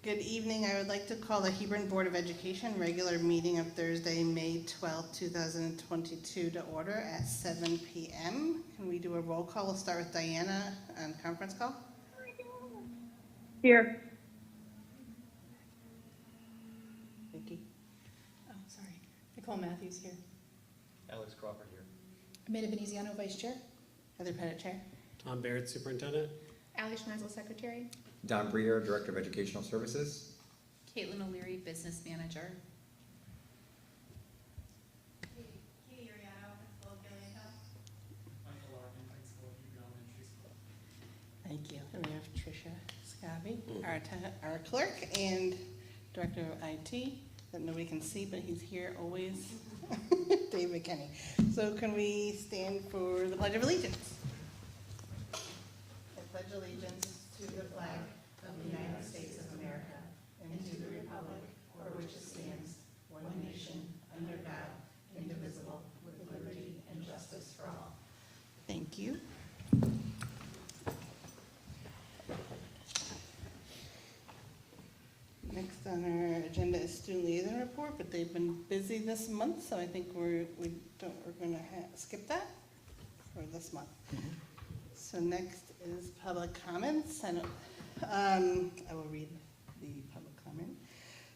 Good evening. I would like to call the Hebron Board of Education regular meeting of Thursday, May 12, 2022 to order at 7 p.m. Can we do a roll call? We'll start with Diana on conference call. Here. Vicki. Oh, sorry. Nicole Matthews here. Alex Crawford here. Amanda Veneziano, Vice Chair. Heather Pettit, Chair. Tom Barrett, Superintendent. Ali Schmeisel, Secretary. Don Breer, Director of Educational Services. Caitlin O'Leary, Business Manager. Katie Ariano, Principal of Gilead St. Michael Larkin, Principal of Hebron Elementary School. Thank you. And we have Tricia Scavi, our clerk and Director of IT that nobody can see, but he's here always, Dave McKinney. So can we stand for the Pledge of Allegiance? I pledge allegiance to the flag of the United States of America and to the republic for which it stands, one nation, under God, indivisible, with liberty and justice for all. Thank you. Next on our agenda is student liaison report, but they've been busy this month, so I think we're going to skip that for this month. So next is public comments, and I will read the public comment.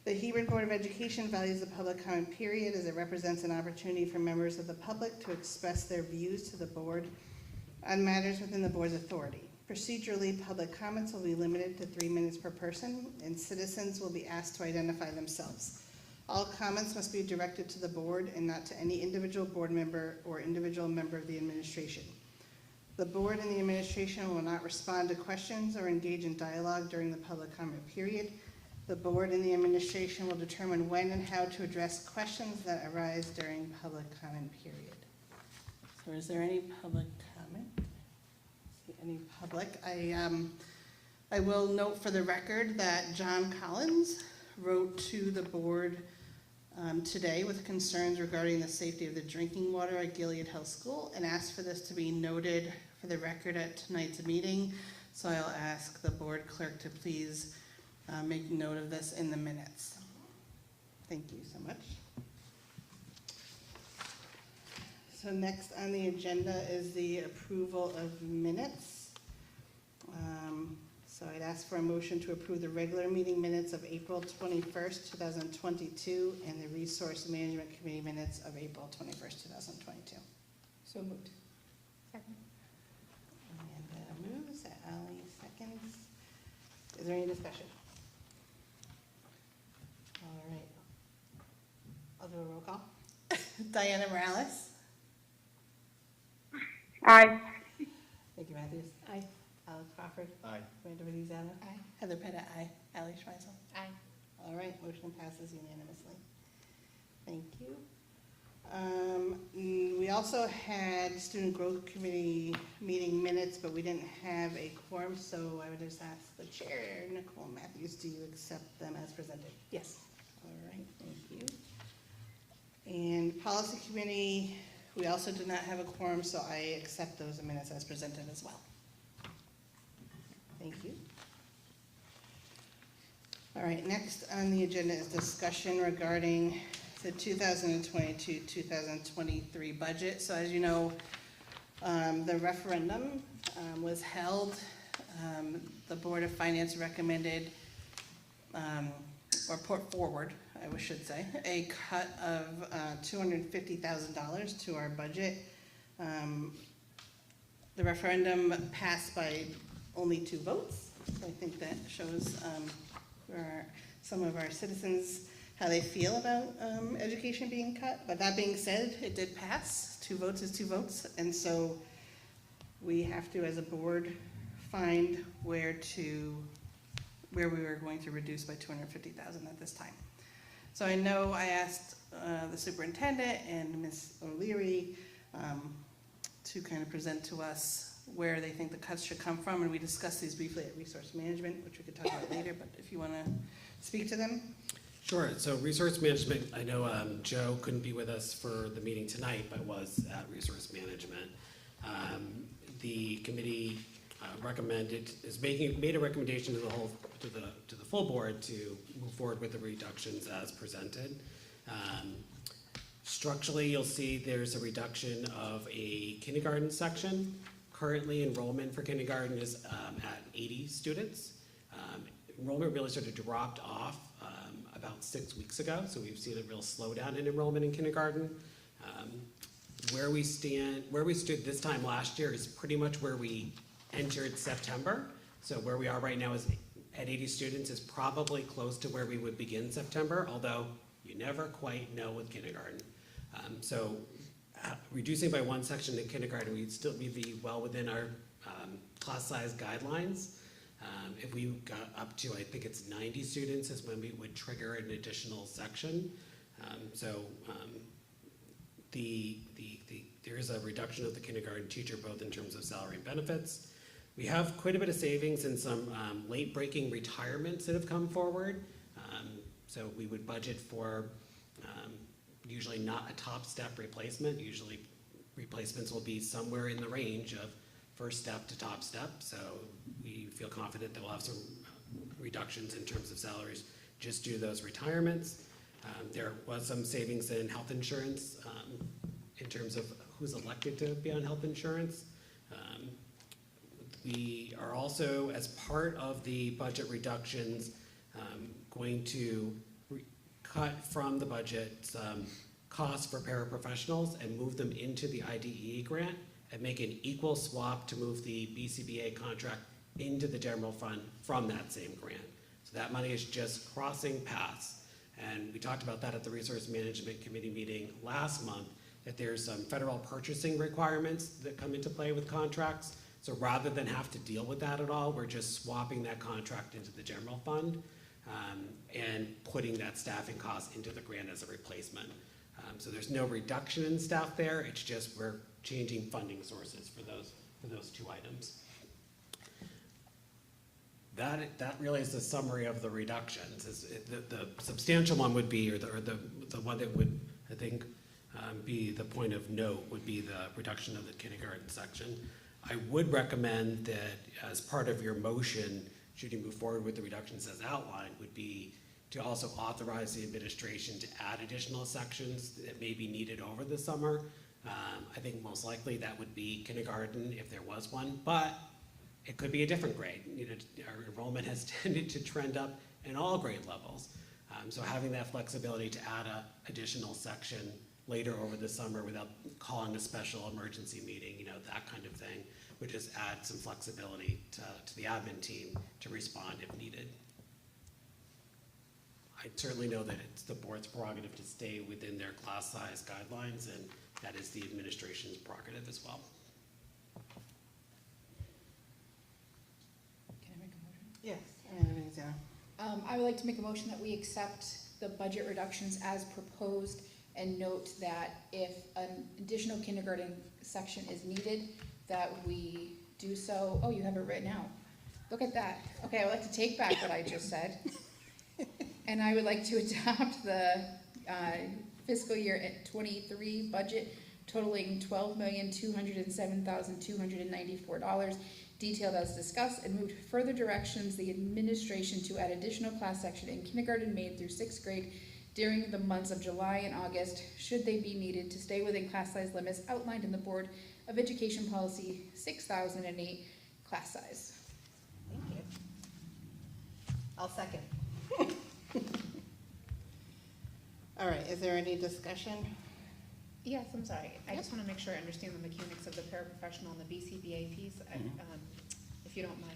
The Hebron Board of Education values the public comment period as it represents an opportunity for members of the public to express their views to the board on matters within the board's authority. Procedurally, public comments will be limited to 3 minutes per person, and citizens will be asked to identify themselves. All comments must be directed to the board and not to any individual board member or individual member of the administration. The board and the administration will not respond to questions or engage in dialogue during the public comment period. The board and the administration will determine when and how to address questions that arise during public comment period. So is there any public comment? See any public? I will note for the record that John Collins wrote to the board today with concerns regarding the safety of the drinking water at Gilead School and asked for this to be noted for the record at tonight's meeting. So I'll ask the board clerk to please make note of this in the minutes. Thank you so much. So next on the agenda is the approval of minutes. So I'd ask for a motion to approve the regular meeting minutes of April 21st, 2022, and the Resource Management Committee minutes of April 21st, 2022. So moved. Second. And moves, Ali seconds. Is there any discussion? All right. I'll do a roll call. Diana Morales. Aye. Vicki Matthews. Aye. Alex Crawford. Aye. Amanda Veneziano. Aye. Heather Pettit, aye. Ali Schmeisel. Aye. All right, motion passes unanimously. Thank you. We also had Student Growth Committee meeting minutes, but we didn't have a quorum, so I would just ask the chair, Nicole Matthews, do you accept them as presented? Yes. All right, thank you. And Policy Committee, we also did not have a quorum, so I accept those minutes as presented as well. Thank you. All right, next on the agenda is discussion regarding the 2022-2023 budget. So as you know, the referendum was held. The Board of Finance recommended, or put forward, I should say, a cut of $250,000 to our budget. The referendum passed by only 2 votes. So I think that shows for some of our citizens how they feel about education being cut. But that being said, it did pass. 2 votes is 2 votes. And so we have to, as a board, find where we were going to reduce by $250,000 at this time. So I know I asked the superintendent and Ms. O'Leary to kind of present to us where they think the cuts should come from, and we discussed these briefly at Resource Management, which we could talk about later, but if you want to speak to them. Sure. So Resource Management, I know Joe couldn't be with us for the meeting tonight, but was at Resource Management. The committee made a recommendation to the full board to move forward with the reductions as presented. Structurally, you'll see there's a reduction of a kindergarten section. Currently, enrollment for kindergarten is at 80 students. Enrollment really sort of dropped off about 6 weeks ago, so we've seen a real slowdown in enrollment in kindergarten. Where we stood this time last year is pretty much where we entered September. So where we are right now is at 80 students is probably close to where we would begin September, although you never quite know with kindergarten. So reducing by one section in kindergarten, we'd be well within our class size guidelines. If we got up to, I think it's 90 students is when we would trigger an additional section. There is a reduction of the kindergarten teacher, both in terms of salary and benefits. We have quite a bit of savings in some late-breaking retirements that have come forward. So we would budget for usually not a top step replacement. Usually replacements will be somewhere in the range of first step to top step. So we feel confident that we'll have some reductions in terms of salaries just due to those retirements. There was some savings in health insurance in terms of who's elected to be on health insurance. We are also, as part of the budget reductions, going to cut from the budget some costs for paraprofessionals and move them into the IDE grant and make an equal swap to move the BCBA contract into the general fund from that same grant. So that money is just crossing paths. And we talked about that at the Resource Management Committee meeting last month, that there's some federal purchasing requirements that come into play with contracts. So rather than have to deal with that at all, we're just swapping that contract into the general fund and putting that staffing cost into the grant as a replacement. So there's no reduction in staff there, it's just we're changing funding sources for those two items. That really is the summary of the reductions. The substantial one would be, or the one that would, I think, be the point of note would be the reduction of the kindergarten section. I would recommend that as part of your motion, should you move forward with the reductions as outlined, would be to also authorize the administration to add additional sections that may be needed over the summer. I think most likely that would be kindergarten if there was one, but it could be a different grade. You know, our enrollment has tended to trend up in all grade levels. So having that flexibility to add an additional section later over the summer without calling a special emergency meeting, you know, that kind of thing, would just add some flexibility to the admin team to respond if needed. I certainly know that it's the board's prerogative to stay within their class size guidelines, and that is the administration's prerogative as well. Can I make a motion? Yes, I would like to make a motion that we accept the budget reductions as proposed and note that if an additional kindergarten section is needed, that we do so. Oh, you have it written out. Look at that. Okay, I would like to take back what I just said. And I would like to adopt the fiscal year 23 budget totaling $12,207,294, detailed as discussed, and moved further directions the administration to add additional class section in kindergarten made through 6th grade during the months of July and August, should they be needed to stay within class size limits outlined in the Board of Education Policy 6008 class size. Thank you. I'll second. All right, is there any discussion? Yes, I'm sorry. I just want to make sure I understand the mechanics of the paraprofessional and the BCBA piece, if you don't mind.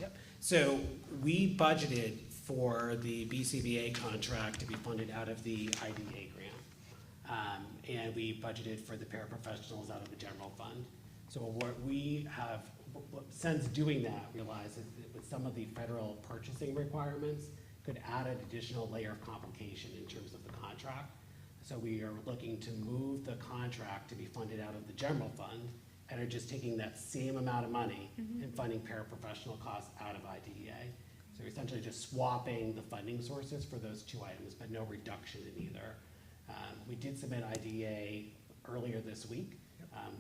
Yep. So we budgeted for the BCBA contract to be funded out of the IDA grant. And we budgeted for the paraprofessionals out of the general fund. So what we have, since doing that, realized that with some of the federal purchasing requirements, could add an additional layer of complication in terms of the contract. So we are looking to move the contract to be funded out of the general fund and are just taking that same amount of money and funding paraprofessional costs out of IDEA. So we're essentially just swapping the funding sources for those two items, but no reduction in either. We did submit IDEA earlier this week.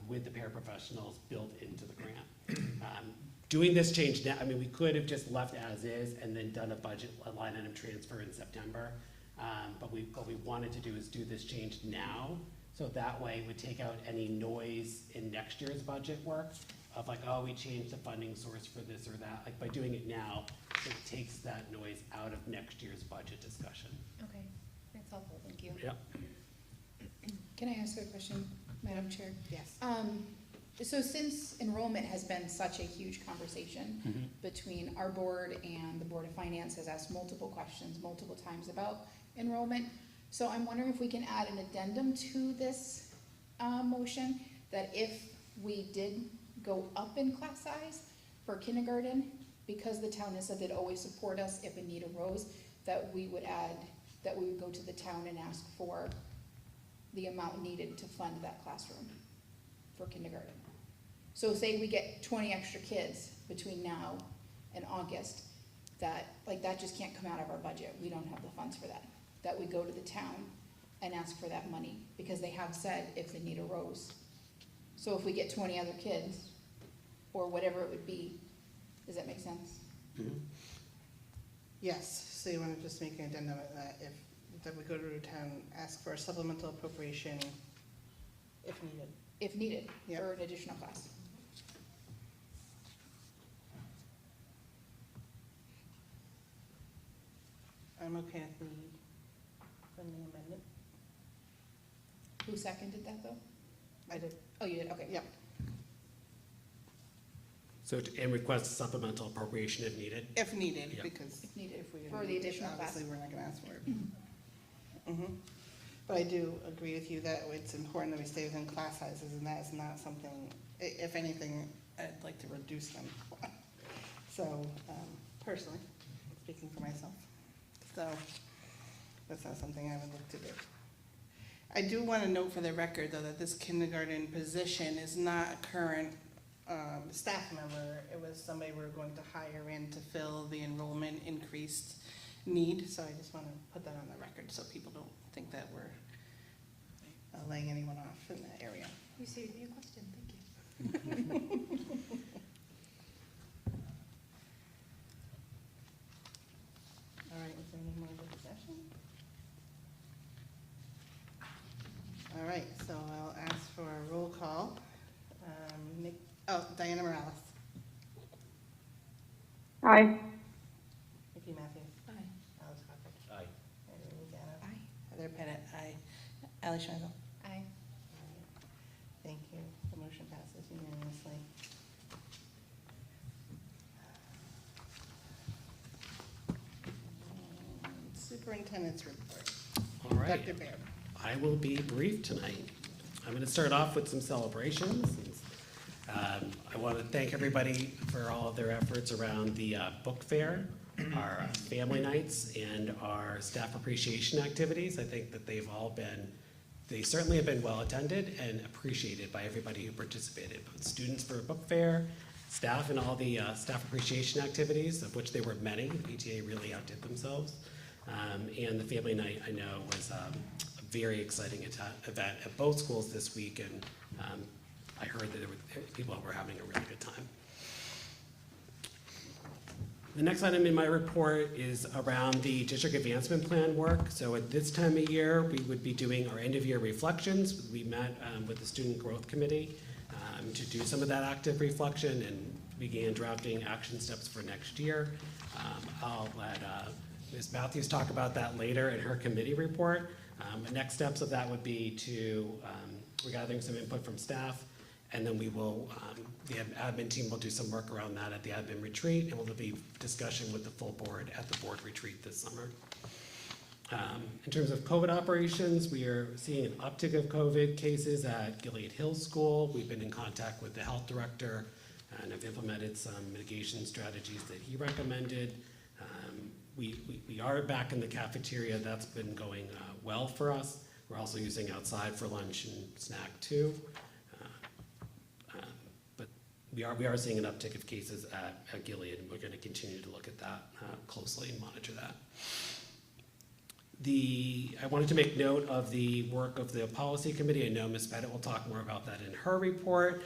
with the paraprofessionals built into the grant. Doing this change now, I mean, we could have just left as is and then done a line item transfer in September. But what we wanted to do is do this change now, so that way it would take out any noise in next year's budget work of like, oh, we changed the funding source for this or that. Like by doing it now, it takes that noise out of next year's budget discussion. Okay, that's helpful, thank you. Yep. Can I ask a question, Madam Chair? Yes. So since enrollment has been such a huge conversation between our board and the Board of Finance has asked multiple questions multiple times about enrollment. So I'm wondering if we can add an addendum to this motion, that if we did go up in class size for kindergarten, because the town has said they'd always support us if a need arose, that we would go to the town and ask for the amount needed to fund that classroom for kindergarten. So say we get 20 extra kids between now and August, that just can't come out of our budget. We don't have the funds for that. That we go to the town and ask for that money, because they have said if the need arose. So if we get 20 other kids, or whatever it would be, does that make sense? Yes, so you want to just make an addendum that we go to the town, ask for a supplemental appropriation if needed. If needed, Yep. for an additional class. I'm okay with the friendly amendment. Who seconded that though? I did. Oh, you did, okay. Yep. So, and request a supplemental appropriation if needed. If needed, Yep. because If needed, if we for the additional class. obviously we're not gonna ask for it. But I do agree with you that it's important that we stay within class sizes, and that is not something, if anything, I'd like to reduce them. So, personally, speaking for myself, so that's not something I would look to do. I do want to note for the record, though, that this kindergarten position is not a current staff member. It was somebody we're going to hire in to fill the enrollment increased need. So I just want to put that on the record so people don't think that we're laying anyone off in that area. You saved me a question, thank you. All right, is there any more discussion? All right, so I'll ask for a roll call. Diana Morales. Aye. Vicki Matthews. Aye. Alex Crawford. Aye. Irene Lozano. Aye. Heather Pettit, aye. Ally Schweigel. Aye. Thank you. The motion passes unanimously. Superintendent's report. All right. Dr. Baird. I will be brief tonight. I'm going to start off with some celebrations. I want to thank everybody for all of their efforts around the book fair, our family nights, and our staff appreciation activities. I think that they certainly have been well attended and appreciated by everybody who participated, both students for a book fair, staff and all the staff appreciation activities, of which there were many. The PTA really outdid themselves. And the family night, I know, was a very exciting event at both schools this week, and I heard that there were people were having a really good time. The next item in my report is around the district advancement plan work. So at this time of year, we would be doing our end of year reflections. We met with the Student Growth Committee to do some of that active reflection and began drafting action steps for next year. I'll let Ms. Matthews talk about that later in her committee report. The next steps of that would be we're gathering some input from staff, and then we will, the admin team will do some work around that at the admin retreat, and we'll be discussion with the full board at the board retreat this summer. In terms of COVID operations, we are seeing an uptick of COVID cases at Gilead Hills School. We've been in contact with the health director and have implemented some mitigation strategies that he recommended. We are back in the cafeteria. That's been going well for us. We're also using outside for lunch and snack too. But we are seeing an uptick of cases at Gilead, and we're going to continue to look at that closely and monitor that. I wanted to make note of the work of the policy committee. I know Ms. Bennett will talk more about that in her report,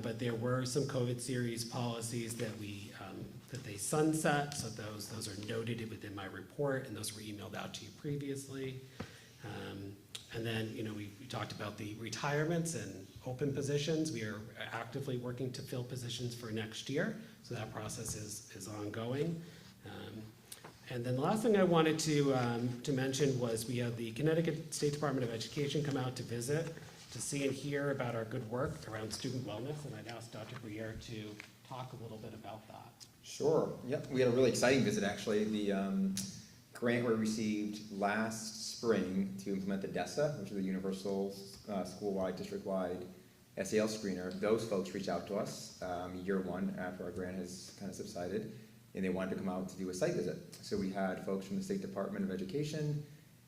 but there were some COVID series policies that that they sunset, so those are noted within my report, and those were emailed out to you previously. And then, we talked about the retirements and open positions. We are actively working to fill positions for next year, so that process is ongoing. And then the last thing I wanted to mention was we had the Connecticut State Department of Education come out to visit, to see and hear about our good work around student wellness, and I'd ask Dr. Briere to talk a little bit about that. Sure. Yep. We had a really exciting visit, actually. The grant we received last spring to implement the DESA, which is the Universal School-Wide, District-Wide SEL Screener. Those folks reached out to us year one after our grant has kind of subsided, and they wanted to come out to do a site visit. So we had folks from the State Department of Education,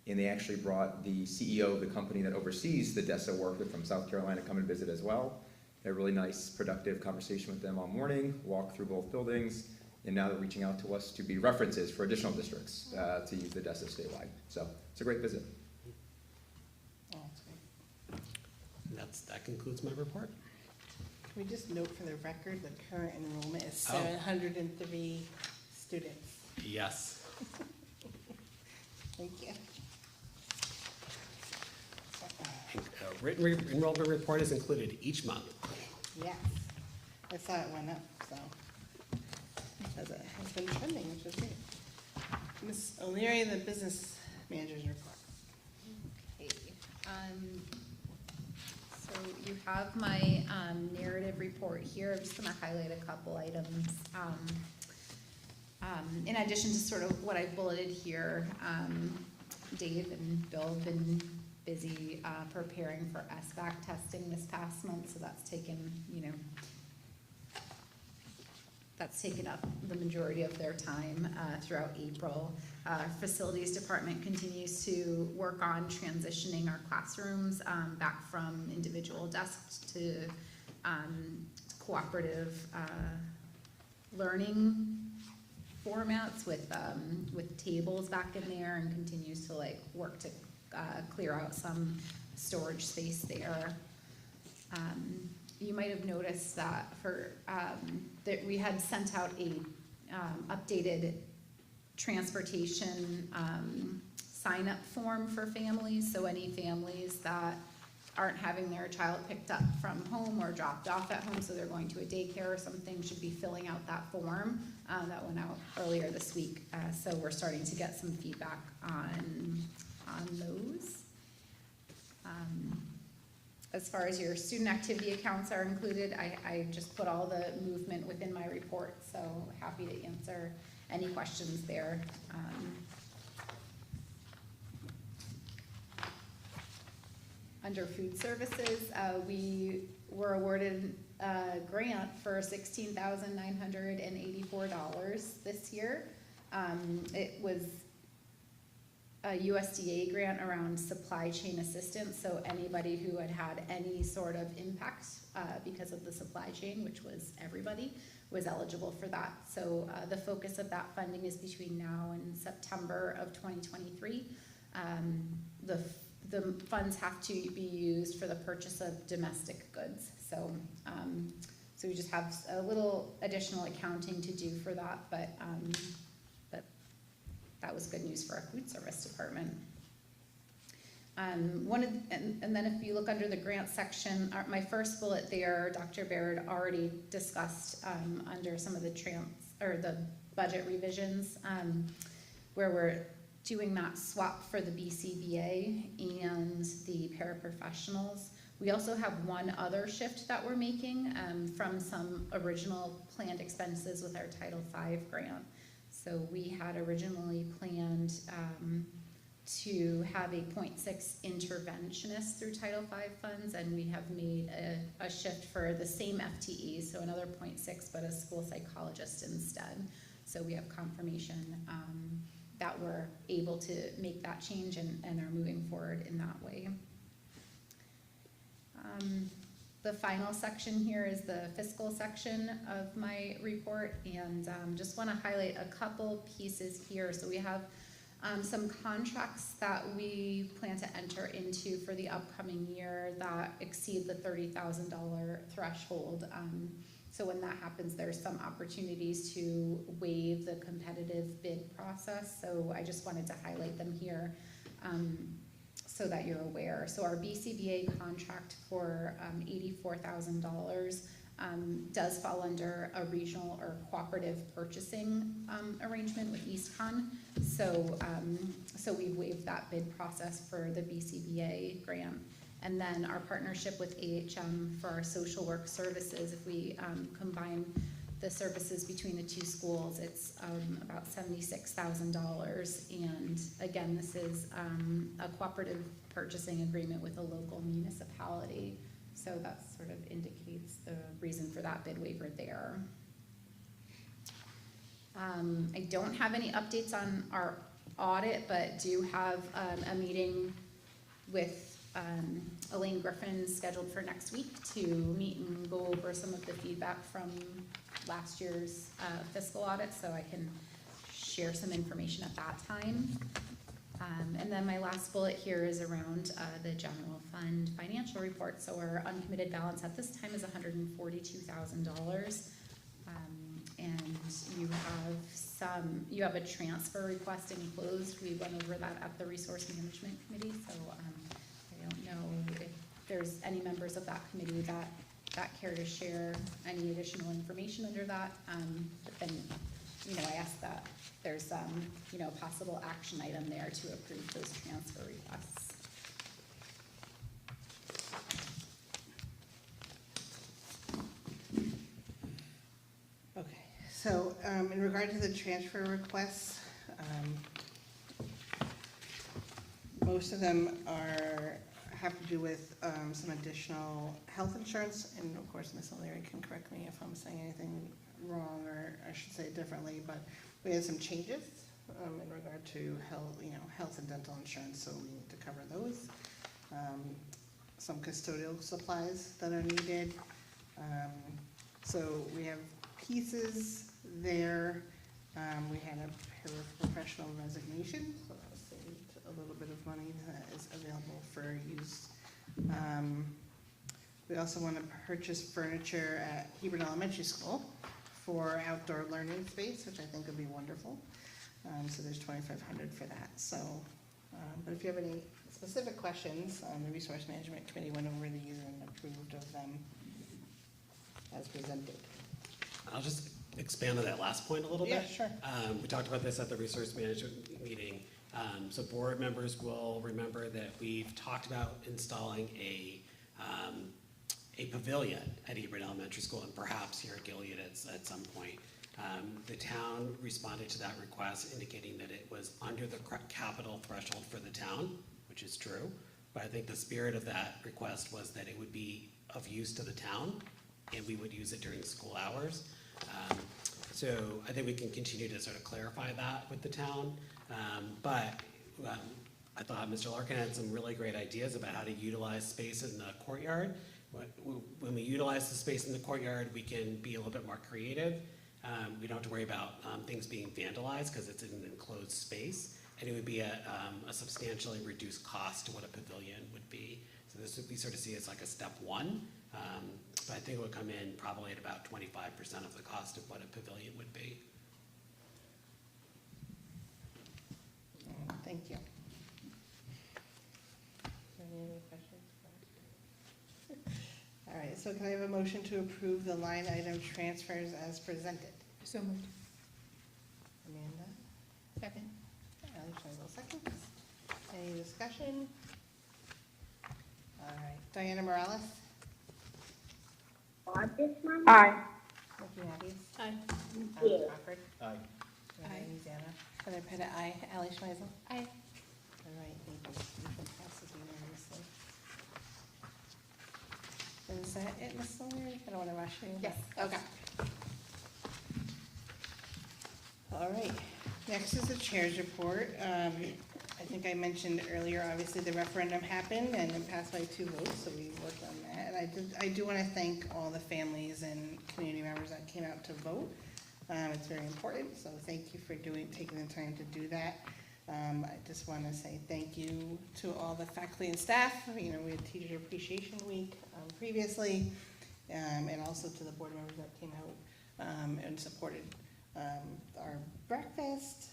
and they actually brought the CEO of the company that oversees the DESA work from South Carolina to come and visit as well. Had a really nice, productive conversation with them all morning, walked through both buildings, and now they're reaching out to us to be references for additional districts to use the DESA statewide. So it's a great visit. Oh, that's great. And that concludes my report. Can we just note for the record, the current enrollment is Oh. 703 students. Yes. Thank you. Written enrollment report is included each month. Yes, I saw it went up, so. As it has been trending, which is great. Ms. O'Leary, the business manager's report. Okay, so you have my narrative report here. I'm just gonna highlight a couple items. In addition to sort of what I bulleted here, Dave and Bill have been busy preparing for SBAC testing this past month, so that's taken, that's taken up the majority of their time throughout April. Facilities department continues to work on transitioning our classrooms back from individual desks to cooperative learning formats with tables back in there, and continues to work to clear out some storage space there. You might have noticed that that we had sent out a updated transportation sign-up form for families. So any families that aren't having their child picked up from home or dropped off at home, so they're going to a daycare or something, should be filling out that form. That went out earlier this week. So we're starting to get some feedback on those. As far as your student activity accounts are included, I just put all the movement within my report, so happy to answer any questions there. Under food services, we were awarded a grant for $16,984 this year. It was a USDA grant around supply chain assistance, so anybody who had any sort of impact because of the supply chain, which was everybody, was eligible for that. So the focus of that funding is between now and September of 2023. The funds have to be used for the purchase of domestic goods. So so we just have a little additional accounting to do for that, but that was good news for our food service department. And then if you look under the grant section, my first bullet there, Dr. Baird already discussed under some of the the budget revisions, where we're doing that swap for the BCBA and the paraprofessionals. We also have one other shift that we're making from some original planned expenses with our Title V grant. So we had originally planned to have a 0.6 interventionist through Title V funds, and we have made a shift for the same FTE, so another 0.6, but a school psychologist instead. So we have confirmation that we're able to make that change and are moving forward in that way. The final section here is the fiscal section of my report, and just want to highlight a couple pieces here. So we have some contracts that we plan to enter into for the upcoming year that exceed the $30,000 threshold. So when that happens, there's some opportunities to waive the competitive bid process. So I just wanted to highlight them here so that you're aware. So our BCBA contract for $84,000 does fall under a regional or cooperative purchasing arrangement with EastCon. So, so we've waived that bid process for the BCBA grant. And then our partnership with AHM for our social work services, if we combine the services between the two schools, it's about $76,000. And again, this is a cooperative purchasing agreement with a local municipality. So that sort of indicates the reason for that bid waiver there. I don't have any updates on our audit, but do have a meeting with Elaine Griffin scheduled for next week to meet and go over some of the feedback from last year's fiscal audit, so I can share some information at that time. And then my last bullet here is around the general fund financial report. So our uncommitted balance at this time is $142,000. And you have a transfer request enclosed. We went over that at the Resource Management Committee. So I don't know if there's any members of that committee that care to share any additional information under that. But then, I ask that there's, a possible action item there to approve those transfer requests. Okay, so in regard to the transfer requests, most of them have to do with some additional health insurance, and of course, Ms. O'Leary can correct me if I'm saying anything wrong, or I should say it differently, but we had some changes in regard to health and dental insurance, so we need to cover those. Some custodial supplies that are needed. So we have pieces there. We had a professional resignation, so that saved a little bit of money that is available for use. We also want to purchase furniture at Hebron Elementary School for outdoor learning space, which I think would be wonderful. So there's $2,500 for that. So, but if you have any specific questions, the Resource Management Committee went over these and approved of them as presented. I'll just expand on that last point a little bit. Yeah, sure. We talked about this at the Resource Management meeting. So board members will remember that we've talked about installing a pavilion at Hebron Elementary School and perhaps here at Gilead at some point. The town responded to that request indicating that it was under the capital threshold for the town, which is true. But I think the spirit of that request was that it would be of use to the town and we would use it during school hours. So I think we can continue to sort of clarify that with the town. But I thought Mr. Larkin had some really great ideas about how to utilize space in the courtyard. When we utilize the space in the courtyard, we can be a little bit more creative. We don't have to worry about things being vandalized because it's in an enclosed space, and it would be a substantially reduced cost to what a pavilion would be. So this would be sort of see as like a step one, but I think it would come in probably at about 25% of the cost of what a pavilion would be. Thank you. Any other questions? All right, so can I have a motion to approve the line item transfers as presented? So moved. Amanda? Second. Alicia will second. Any discussion? All right, Diana Morales? Aye. Nikki Matthews? Aye. Alex Crawford? Aye. Aye. Susanna? Heather Pettit, aye. Ally Schmeisel? Aye. All right, thank you. Motion passes unanimously. Is that it, Ms. O'Leary? I don't want to rush you. Yes. Okay. All right, next is the chair's report. I think I mentioned earlier, obviously the referendum happened and it passed by 2 votes, so we worked on that. And I do want to thank all the families and community members that came out to vote. It's very important, so thank you for taking the time to do that. I just want to say thank you to all the faculty and staff. You know, we had Teacher Appreciation Week previously, and also to the board members that came out and supported our breakfast.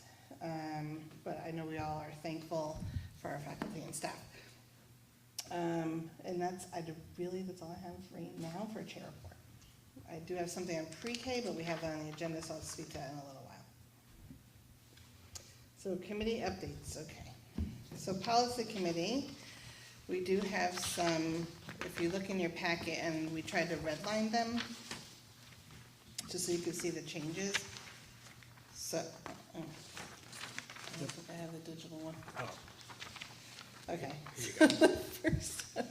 But I know we all are thankful for our faculty and staff. And that's all I have right now for chair report. I do have something on pre-K, but we have that on the agenda, so I'll speak to that in a little while. So committee updates, okay. So policy committee, we do have some, if you look in your packet, and we tried to redline them, just so you can see the changes. So, I don't think I have the digital one. Oh, Okay. here you go. The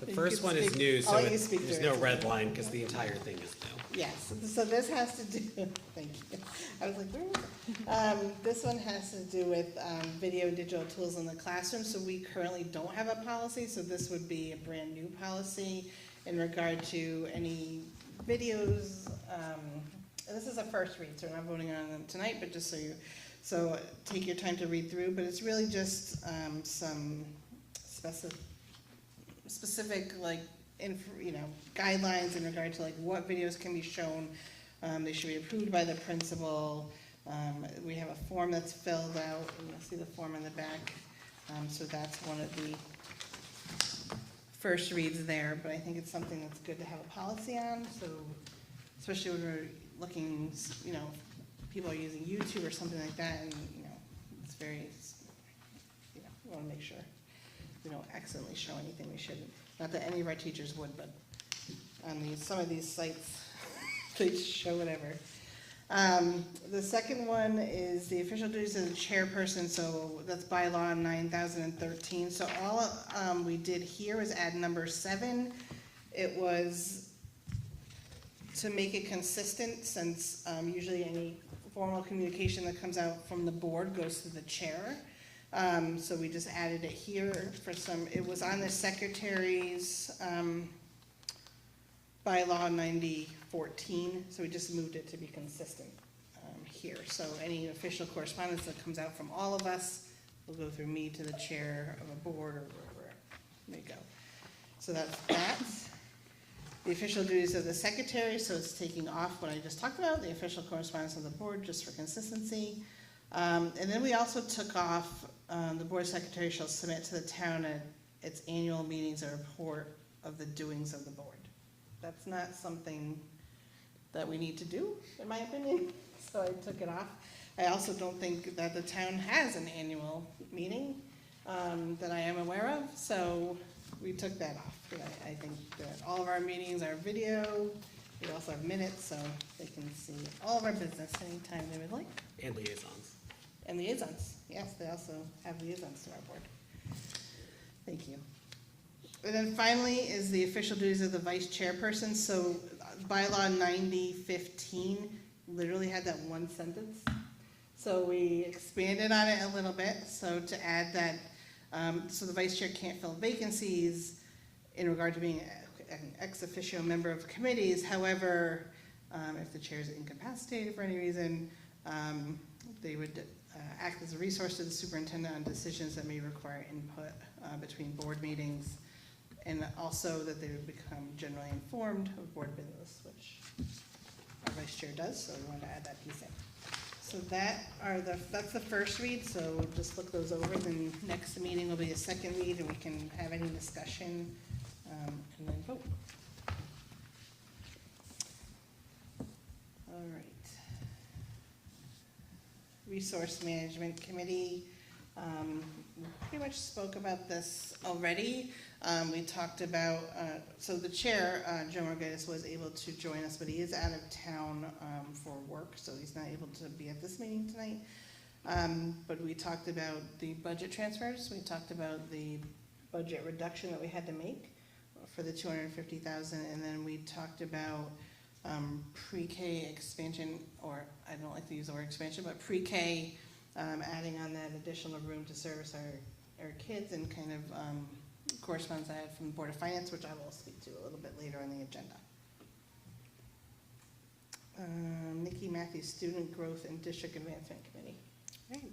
You first can one is speak- new, I'll so let you speak there's to no it. red line because the entire thing is new. Yes, so this has to do, thank you. I was like, where? This one has to do with video and digital tools in the classroom. So we currently don't have a policy, so this would be a brand new policy in regard to any videos. This is a first read, so we're not voting on them tonight, but just so take your time to read through. But it's really just some specific like guidelines in regard to like what videos can be shown. They should be approved by the principal. We have a form that's filled out, and you'll see the form in the back. So that's one of the first reads there, but I think it's something that's good to have a policy on. So especially when we're looking, people are using YouTube or something like that, and it's very, we want to make sure we don't accidentally show anything we shouldn't. Not that any of our teachers would, but on some of these sites, they show whatever. The second one is the official duties of the chairperson, so that's bylaw 9013. So all we did here was add number 7. It was to make it consistent, since usually any formal communication that comes out from the board goes to the chair. So we just added it here for it was on the secretary's bylaw 9014, so we just moved it to be consistent here. So any official correspondence that comes out from all of us will go through me to the chair of a board or wherever it may go. So that's that. The official duties of the secretary, so it's taking off what I just talked about, the official correspondence of the board, just for consistency. And then we also took off, the board secretary shall submit to the town at its annual meetings a report of the doings of the board. That's not something that we need to do, in my opinion, so I took it off. I also don't think that the town has an annual meeting that I am aware of, so we took that off. I think that all of our meetings are video. We also have minutes, so they can see all of our business anytime they would like. And liaisons. And liaisons, yes, they also have liaisons to our board. Thank you. And then finally is the official duties of the vice chairperson. So bylaw 9015 literally had that one sentence. So we expanded on it a little bit. So to add that, so the vice chair can't fill vacancies in regard to being an ex officio member of committees. However, if the chair is incapacitated for any reason, they would act as a resource to the superintendent on decisions that may require input between board meetings, and also that they would become generally informed of board business, which our vice chair does, so we wanted to add that piece in. So that's the first read, so just look those over. Then next meeting will be a second read, and we can have any discussion and then vote. All right. Resource Management Committee, we pretty much spoke about this already. We talked about, so the chair, Joe Margaitis, was able to join us, but he is out of town for work, so he's not able to be at this meeting tonight. But we talked about the budget transfers. We talked about the budget reduction that we had to make for the $250,000, and then we talked about pre-K expansion, or I don't like to use the word expansion, but pre-K, adding on that additional room to service our kids, and kind of correspondence I had from the Board of Finance, which I will speak to a little bit later on the agenda. Nikki Matthews, Student Growth and District Advancement Committee. Right.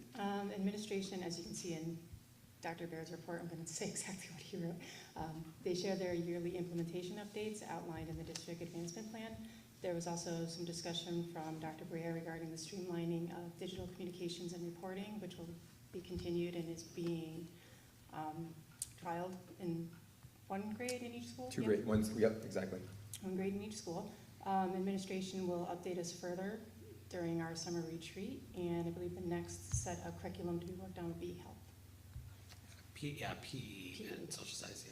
Administration, as you can see in Dr. Baird's report, I'm going to say exactly what he wrote. They share their yearly implementation updates outlined in the district advancement plan. There was also some discussion from Dr. Breer regarding the streamlining of digital communications and reporting, which will be continued and is being trialed in one grade in each school. Two Yep. great ones, yep, exactly. One grade in each school. Administration will update us further during our summer retreat, and I believe the next set of curriculum to be worked on would be health. PE and social science,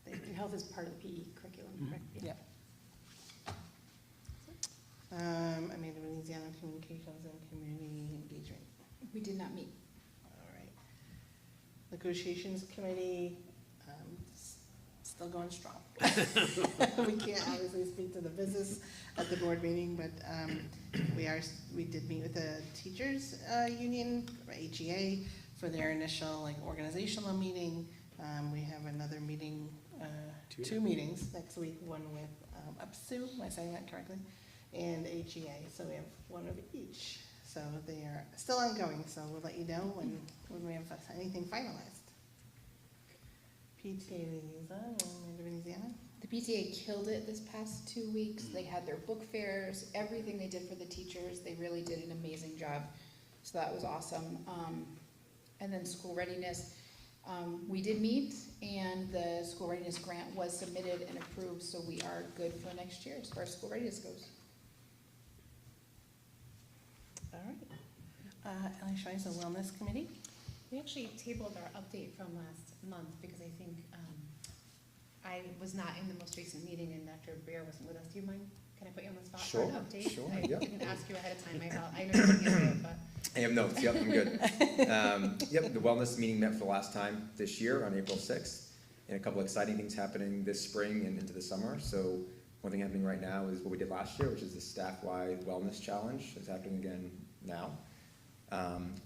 yeah. Health is part of the PE curriculum, correct? Yeah. I mean, the Louisiana Communications and Community Engagement. We did not meet. All right. Negotiations Committee, still going strong. We can't obviously speak to the business at the board meeting, but we did meet with the teachers union, or HEA, for their initial like organizational meeting. We have another meeting, two meetings next week, one with UPSU, am I saying that correctly? And HEA, so we have one of each. So they are still ongoing, so we'll let you know when we have anything finalized. PTA liaison, Louisiana. The PTA killed it this past 2 weeks. They had their book fairs, everything they did for the teachers. They really did an amazing job. So that was awesome. And then school readiness. We did meet, and the school readiness grant was submitted and approved, so we are good for next year as far as school readiness goes. All right. Ellie Schweiss, the Wellness Committee. We actually tabled our update from last month because I think I was not in the most recent meeting and Dr. Breer wasn't with us. Do you mind? Can I put you on the spot for an Sure, update? sure, I yeah. didn't ask you ahead of time. I know you didn't answer it, but. I have notes, yep, I'm good. Yep, the wellness meeting met for the last time this year on April 6th, and a couple exciting things happening this spring and into the summer. So one thing happening right now is what we did last year, which is the staff-wide wellness challenge. It's happening again now.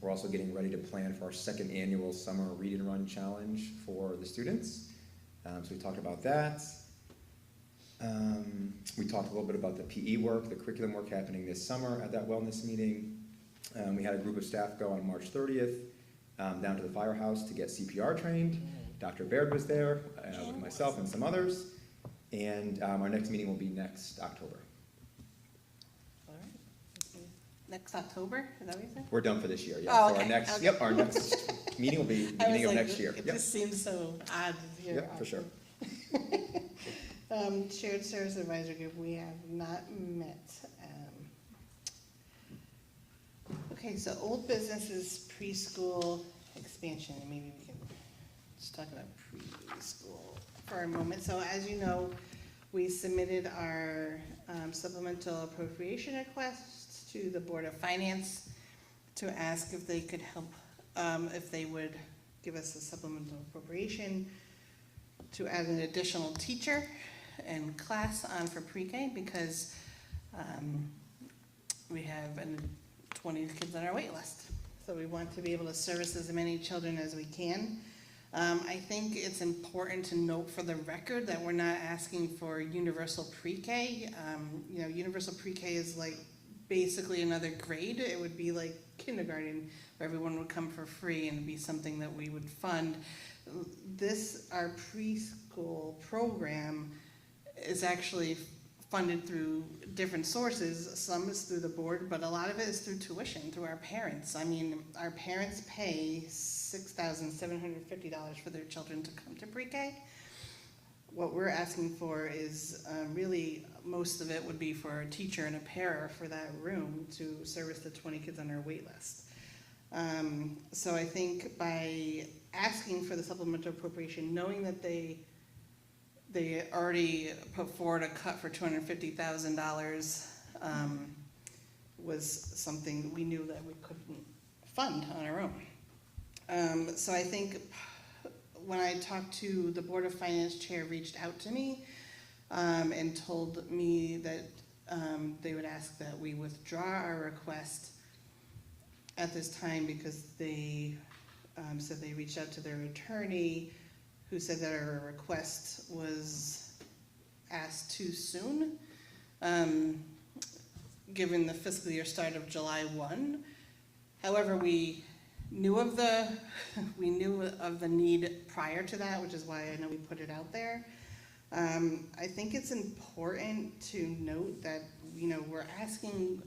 We're also getting ready to plan for our second annual summer read and run challenge for the students. So we talked about that. We talked a little bit about the PE work, the curriculum work happening this summer at that wellness meeting. We had a group of staff go on March 30th down to the firehouse to get CPR trained. Dr. Baird was there with myself and some others. And our next meeting will be next October. All right. Next October, is that what you said? We're done for this year, yeah. Oh, So okay, our next, okay. yep, our next meeting will be the beginning of next year. It Yep, just seems so odd to hear. yep, for sure. Shared Service Advisory Group, we have not met. Okay, so old business is preschool expansion, and maybe we can just talk about preschool for a moment. So as you know, we submitted our supplemental appropriation request to the Board of Finance to ask if they could help, if they would give us a supplemental appropriation to add an additional teacher and class on for pre-K because we have 20 kids on our wait list. So we want to be able to service as many children as we can. I think it's important to note for the record that we're not asking for universal pre-K. You know, universal pre-K is like basically another grade. It would be like kindergarten where everyone would come for free and it'd be something that we would fund. Our preschool program is actually funded through different sources. Some is through the board, but a lot of it is through tuition, through our parents. I mean, our parents pay $6,750 for their children to come to pre-K. What we're asking for is really, most of it would be for a teacher and a para for that room to service the 20 kids on our wait list. So I think by asking for the supplemental appropriation, knowing that they already put forward a cut for $250,000 was something we knew that we couldn't fund on our own. So I think when I talked to the Board of Finance chair, reached out to me and told me that they would ask that we withdraw our request at this time because they said they reached out to their attorney who said that our request was asked too soon, given the fiscal year start of July 1. However, we knew of the need prior to that, which is why I know we put it out there. I think it's important to note that, we're asking,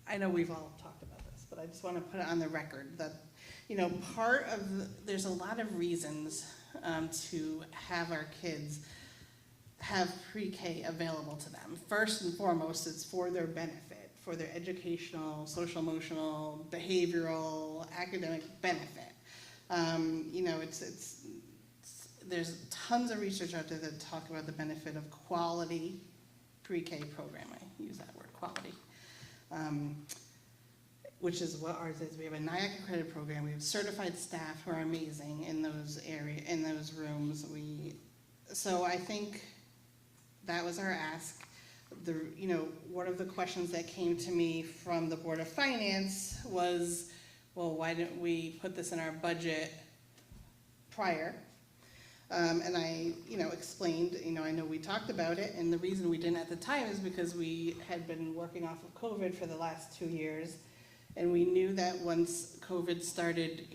I know we've all talked about this, but I just want to put it on the record that, there's a lot of reasons to have our kids have pre-K available to them. First and foremost, it's for their benefit, for their educational, social, emotional, behavioral, academic benefit. There's tons of research out there that talk about the benefit of quality pre-K program. I use that word, quality, which is what ours is. We have a NIAC accredited program. We have certified staff who are amazing in those rooms. So I think that was our ask. One of the questions that came to me from the Board of Finance was, well, why didn't we put this in our budget prior? And I, explained, I know we talked about it, and the reason we didn't at the time is because we had been working off of COVID for the last 2 years, and we knew that once COVID started,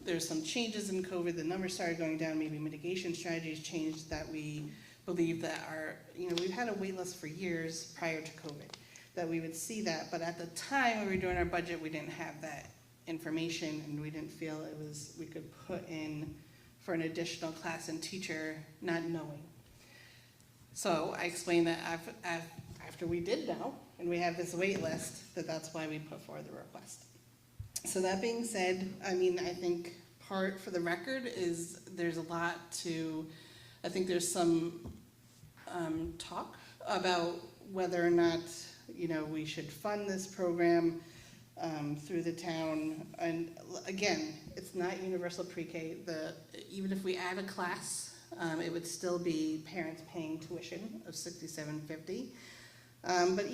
there's some changes in COVID, the numbers started going down, maybe mitigation strategies changed, that we believe that we've had a wait list for years prior to COVID, that we would see that, but at the time when we were doing our budget, we didn't have that information, and we didn't feel we could put in for an additional class and teacher not knowing. So I explained that after we did know, and we have this wait list, that's why we put forward the request. So that being said, I think part for the record is there's a lot I think there's some talk about whether or not, we should fund this program through the town. And again, it's not universal pre-K. Even if we add a class, it would still be parents paying tuition of $67.50. But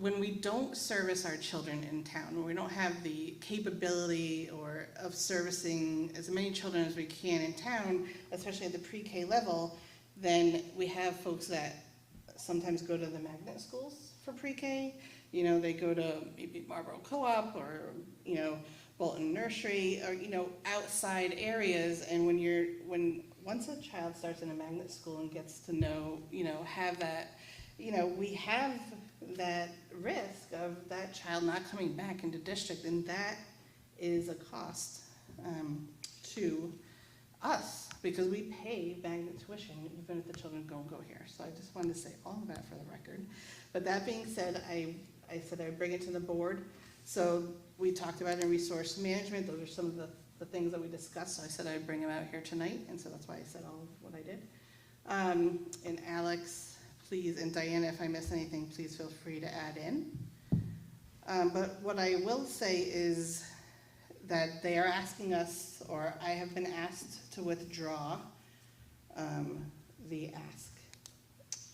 when we don't service our children in town, when we don't have the capability of servicing as many children as we can in town, especially at the pre-K level, then we have folks that sometimes go to the magnet schools for pre-K. They go to maybe Marlboro Co-op or, Bolton Nursery or, outside areas. And once a child starts in a magnet school and gets to know, have that, we have that risk of that child not coming back into district, and that is a cost to us because we pay magnet tuition even if the children don't go here. So I just wanted to say all of that for the record. But that being said, I said I'd bring it to the board. So we talked about in resource management. Those are some of the things that we discussed. So I said I'd bring them out here tonight, and so that's why I said all of what I did. And Alex, please, and Diana, if I miss anything, please feel free to add in. But what I will say is that they are asking us, or I have been asked to withdraw the ask.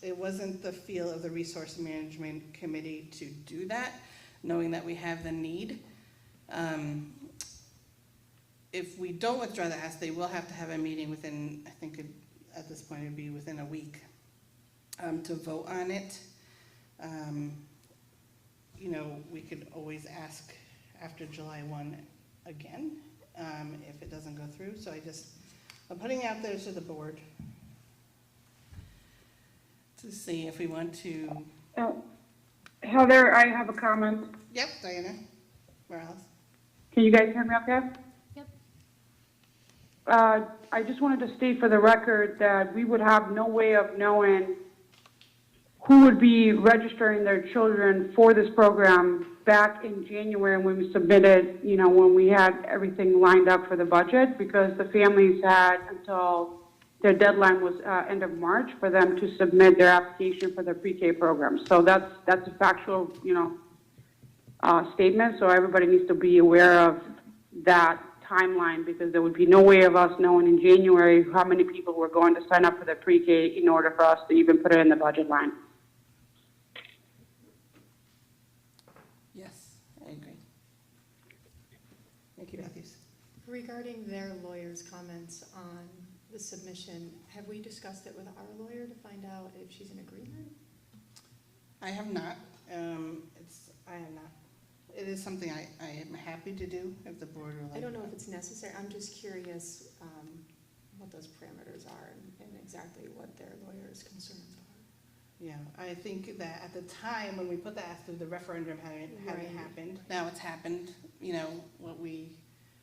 It wasn't the feel of the Resource Management Committee to do that, knowing that we have the need. If we don't withdraw the ask, they will have to have a meeting within, I think at this point it'd be within a week, to vote on it. We could always ask after July 1 again if it doesn't go through. So I'm putting it out there to the board to see if we want to. Heather, I have a comment. Yep, Diana. Morales. Can you guys hear me okay? Yep. I just wanted to state for the record that we would have no way of knowing who would be registering their children for this program back in January when we submitted, when we had everything lined up for the budget, because the families had until their deadline was end of March for them to submit their application for their pre-K program. So that's a factual, statement. So everybody needs to be aware of that timeline, because there would be no way of us knowing in January how many people were going to sign up for the pre-K in order for us to even put it in the budget line. Yes, I agree. Thank you, Matthews. Regarding their lawyer's comments on the submission, have we discussed it with our lawyer to find out if she's in agreement? I have not. I have not. it is something I am happy to do if the board would like. I don't know if it's necessary, I'm just curious what those parameters are and exactly what their lawyer's concerns are. Yeah, I think that at the time when we put that after the referendum hadn't Right. happened, now it's happened, you know, what we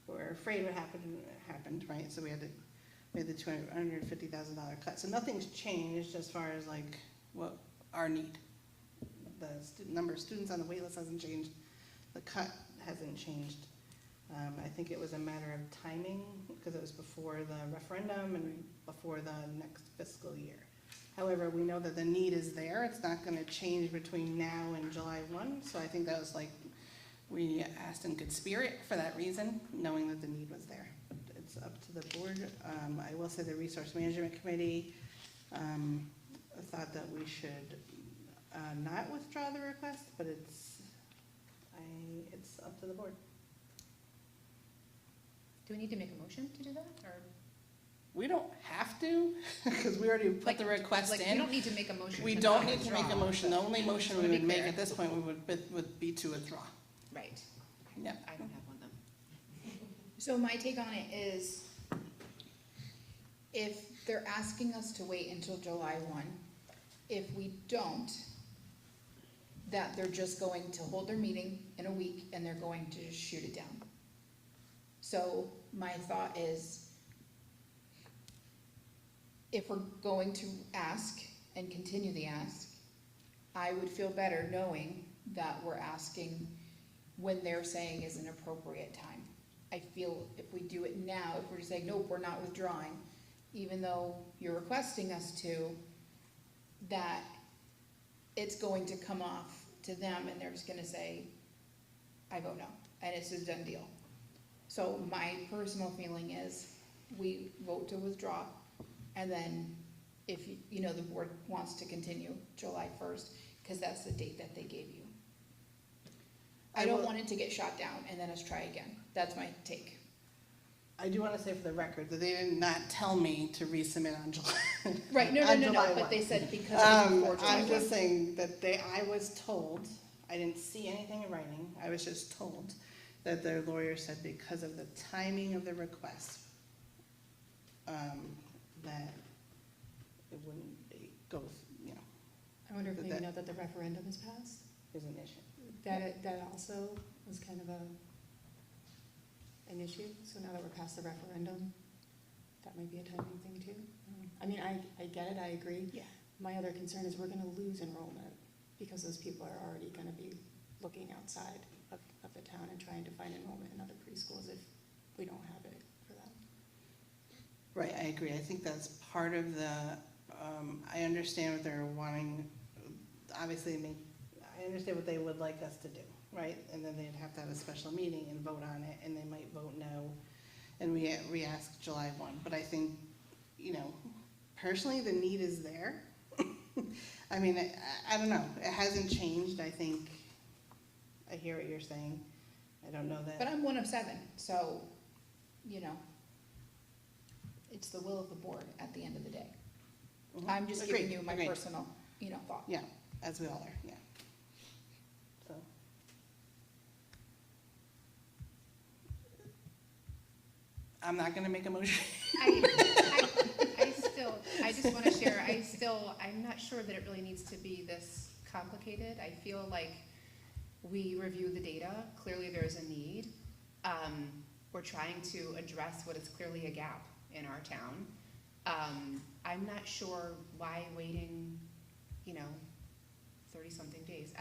were afraid would happen, happened, right? So we had the $250,000 cut. So nothing's changed as far as like what our need. The number of students on the wait list hasn't changed. The cut hasn't changed. I think it was a matter of timing because it was before the referendum and before the next fiscal year. However, we know that the need is there. It's not going to change between now and July 1. So I think that was like, we asked in good spirit for that reason, knowing that the need was there. But it's up to the board. I will say the Resource Management Committee thought that we should not withdraw the request, but it's up to the board. Do we need to make a motion to do that, or? We don't have to, because we already put the request Like, in. we don't need to make a motion. We to don't not need to make a withdraw. motion. The only motion we Wanna be would make clear. at this point would be to withdraw. Right. Yep. I don't have one then. So my take on it is, if they're asking us to wait until July 1, if we don't, that they're just going to hold their meeting in a week and they're going to just shoot it down. So my thought is, if we're going to ask and continue the ask, I would feel better knowing that we're asking when they're saying is an appropriate time. I feel if we do it now, if we're just saying, nope, we're not withdrawing, even though you're requesting us to, that it's going to come off to them and they're just gonna say, I vote no, and it's a done deal. So my personal feeling is, we vote to withdraw, and then if, you know, the board wants to continue July 1st, because that's the date that they gave you. I don't want it to get shot down and then us try again. That's my take. I do want to say for the record that they did not tell me to resubmit on July. Right, no, on July but 1. they said because it was before July 1. I'm just saying that I was told, I didn't see anything in writing, I was just told that their lawyer said because of the timing of the request, that it wouldn't go, you know, I wonder if That- they know that the referendum is passed? is an issue. That also was kind of an issue, so now that we're past the referendum, that might be a timing thing too. I mean, I get it, I agree. Yeah. My other concern is we're gonna lose enrollment, because those people are already gonna be looking outside of the town and trying to find enrollment in other preschools if we don't have it for them. Right, I agree. I think that's part of the, I understand what they're wanting, obviously, I understand what they would like us to do, right? And then they'd have to have a special meeting and vote on it, and they might vote no, and we ask July 1. But I think, you know, personally, the need is there. I mean, I don't know. It hasn't changed, I think. I hear what you're saying. I don't know that. But I'm one of 7, so, you know, it's the will of the board at the end of the day. Mhm. I'm just Agreed, giving you my agreed. personal, you know, thought. Yeah, as we all are, yeah. So. I'm not gonna make a motion. I just want to share, I'm not sure that it really needs to be this complicated. I feel like we review the data, clearly there's a need. We're trying to address what is clearly a gap in our town. I'm not sure why waiting, 30-something days.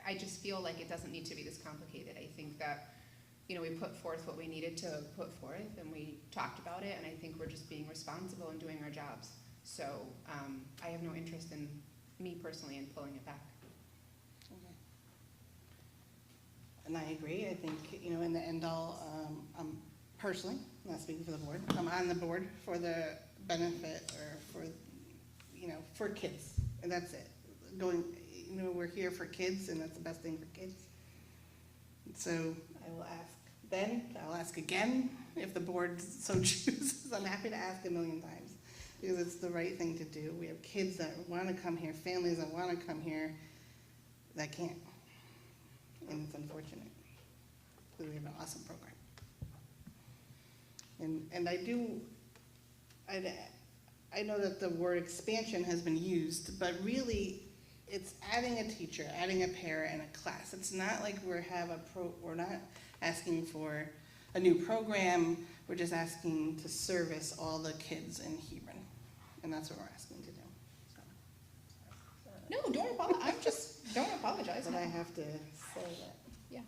I just feel like it doesn't need to be this complicated. I think that, we put forth what we needed to put forth, and we talked about it, and I think we're just being responsible and doing our jobs. So I have no interest in, me personally, in pulling it back. Okay. And I agree. I think, in the end all, personally, I'm not speaking for the board, I'm on the board for the benefit or for kids, and that's it. We're here for kids, and that's the best thing for kids. So I will ask then, I'll ask again if the board so chooses. I'm happy to ask a million times because it's the right thing to do. We have kids that want to come here, families that want to come here that can't. and it's unfortunate, because we have an awesome program. And I know that the word expansion has been used, but really, it's adding a teacher, adding a para, and a class. It's not like we're not asking for a new program, we're just asking to service all the kids in Hebron, and that's what we're asking to do. So, No, don't apologize, don't apologize. but no. I have to say that. Yeah,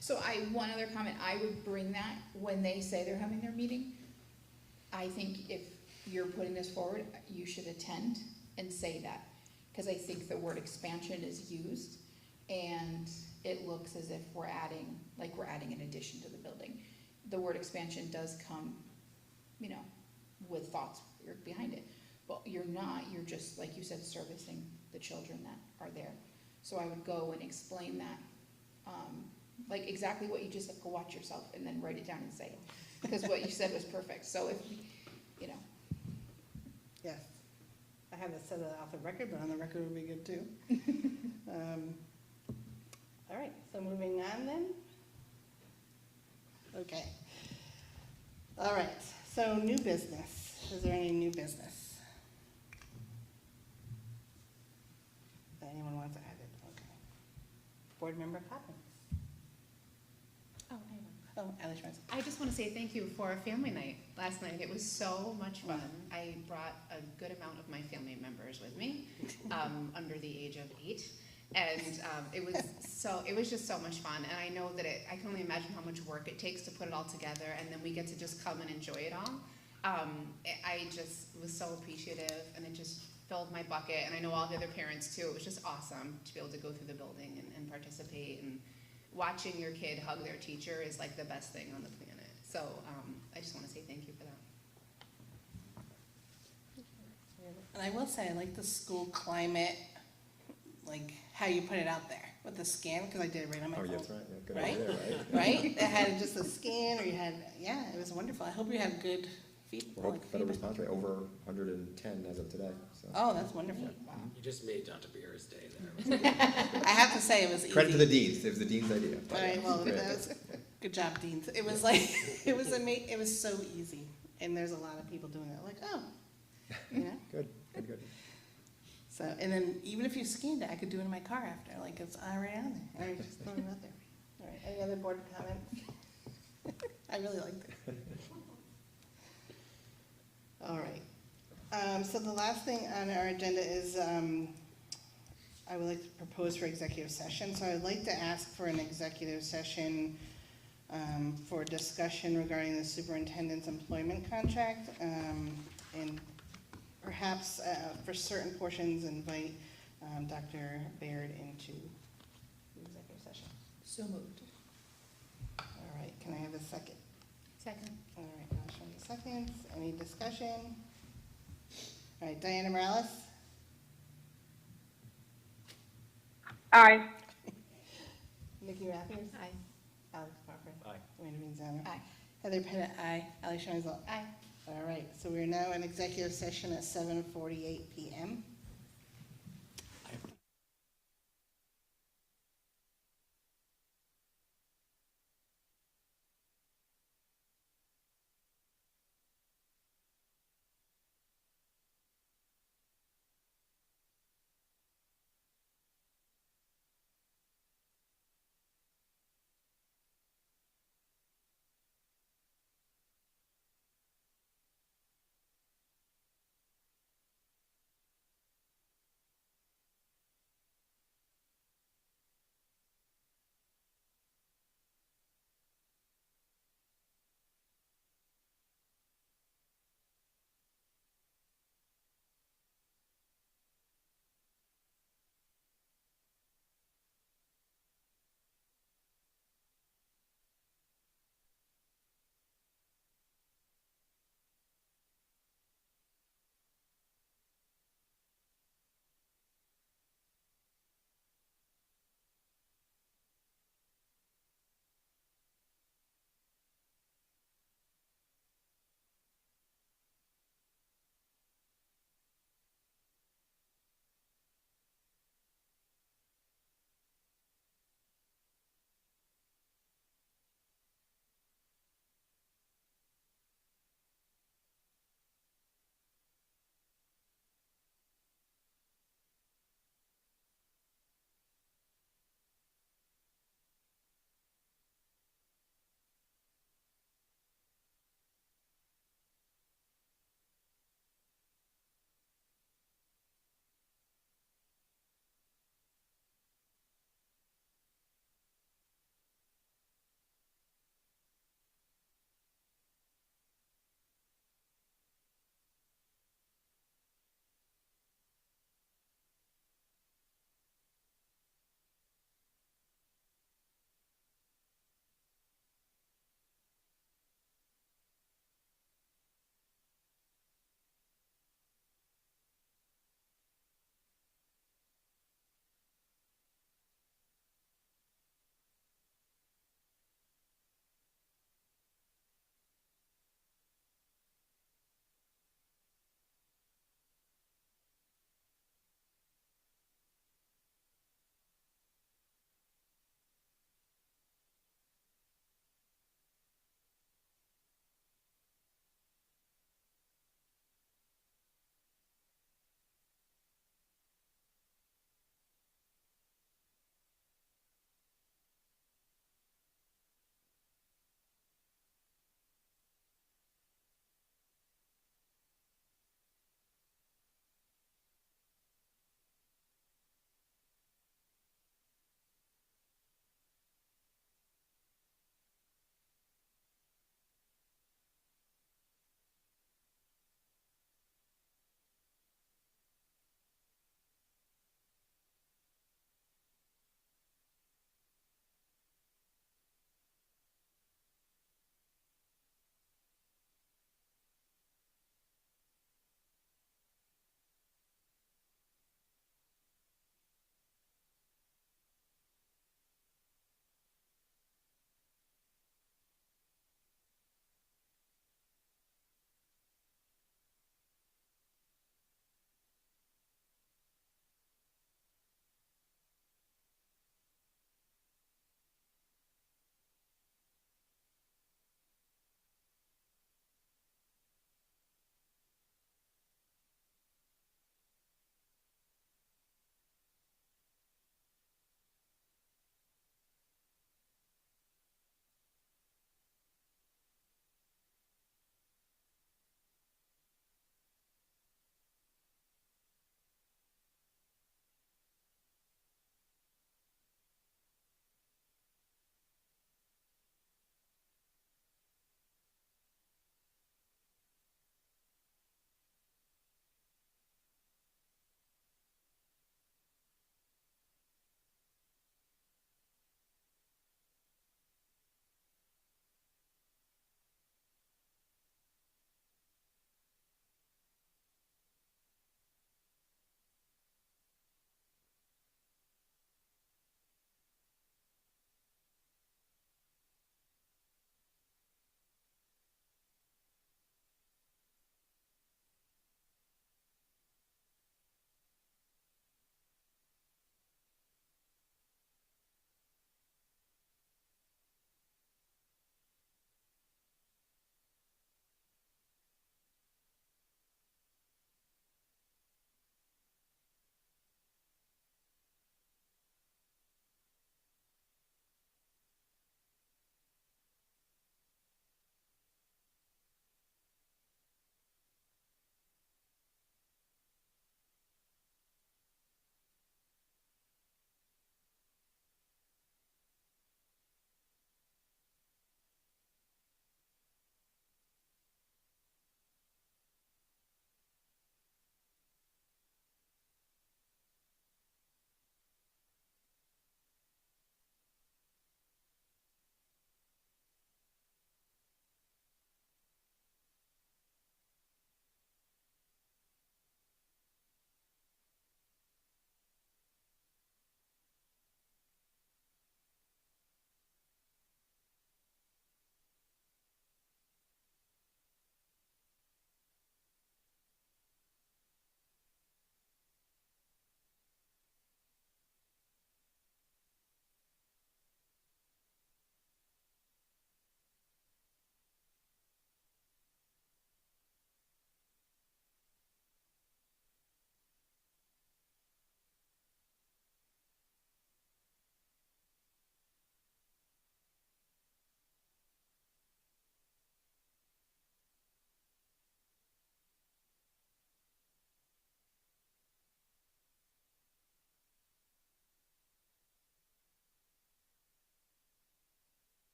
so one other comment, I would bring that when they say they're having their meeting. I think if you're putting this forward, you should attend and say that, because I think the word expansion is used, and it looks as if we're adding an addition to the building. The word expansion does come, with thoughts behind it, but you're not, you're just, like you said, servicing the children that are there. So I would go and explain that, like exactly what you just said, go watch yourself and then write it down and say it. Because what you said was perfect, so if, Yes. I haven't said it off the record, but on the record would be good too. All right, so moving on then. Okay. All right, so new business. Is there any new business that anyone wants to add? Okay. Board member comments? Oh, I have one. Oh, Ally Schwartz. I just want to say thank you for a family night last night. It was so much fun. I brought a good amount of my family members with me, under the age of 8. And it was just so much fun. And I know that I can only imagine how much work it takes to put it all together, and then we get to just come and enjoy it all. I just was so appreciative, and it just filled my bucket. And I know all the other parents too. It was just awesome to be able to go through the building and participate. And watching your kid hug their teacher is like the best thing on the planet. So I just want to say thank you for that. And I will say, I like the school climate, like how you put it out there with the scan, because I did it right on my phone. Oh, that's right, yeah, good Right? idea, right? Right? It had just a scan, or you had, yeah, it was wonderful. I hope you had good We're feedback. hoping better response rate, over 110 as of today, so. Oh, that's wonderful. Wow. You just made Dr. Beer's day there. I have to say, it was easy. Credit to the deans, it was the dean's idea. All right, well, Great. that's, good job, Dean. It was like, it was so easy, and there's a lot of people doing it, like, oh, you know? Good, good, good. So, and then even if you scanned it, I could do it in my car after, like it's already on there. I just throw it out there. All right, any other board comments? I really liked it. All right, so the last thing on our agenda is, I would like to propose for executive session. So I'd like to ask for an executive session for discussion regarding the superintendent's employment contract, and perhaps for certain portions invite Dr. Baird into the executive session. so moved. All right, can I have a second? Second. All right, I'll show you seconds. Any discussion? All right, Diana Morales? Aye. Nikki Matthews? Aye. Alex Crawford? Aye. Wayne Vanzano? Aye. Heather Pettit, aye. Ali Schneisel? Aye. All right, so we are now in executive session at 7:48 PM.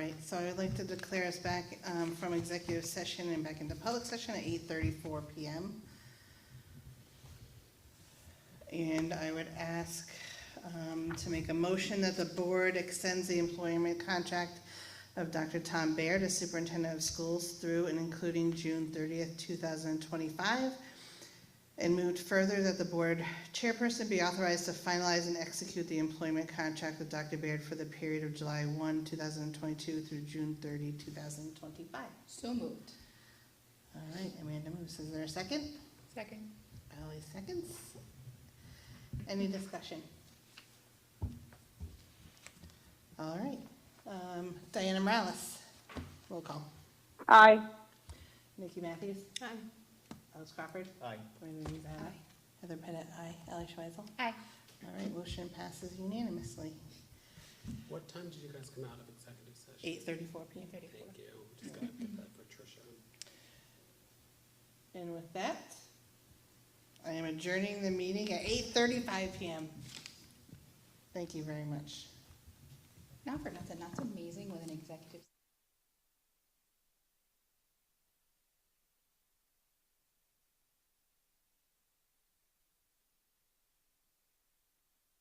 right, so I would like to declare us back from executive session and back into public session at 8:34 PM. And I would ask to make a motion that the board extends the employment contract of Dr. Tom Baird as superintendent of schools through and including June 30th, 2025. And moved further that the board chairperson be authorized to finalize and execute the employment contract with Dr. Baird for the period of July 1, 2022 through June 30, 2025. So moved. All right, Amanda moves. Is there a second? Second. Ally seconds. Any discussion? All right. Diana Morales, roll call. Aye. Nikki Matthews? Aye. Alice Crawford? Aye. Dwayne Louise, aye. Heather Pettit, aye. Ally Schweitzel? Aye. All right, motion passes unanimously. What time did you guys come out of executive session? 8:34 PM. Thank you. Just gotta get that for Tricia. And with that, I am adjourning the meeting at 8:35 PM. Thank you very much. Not for nothing, that's amazing with an executive.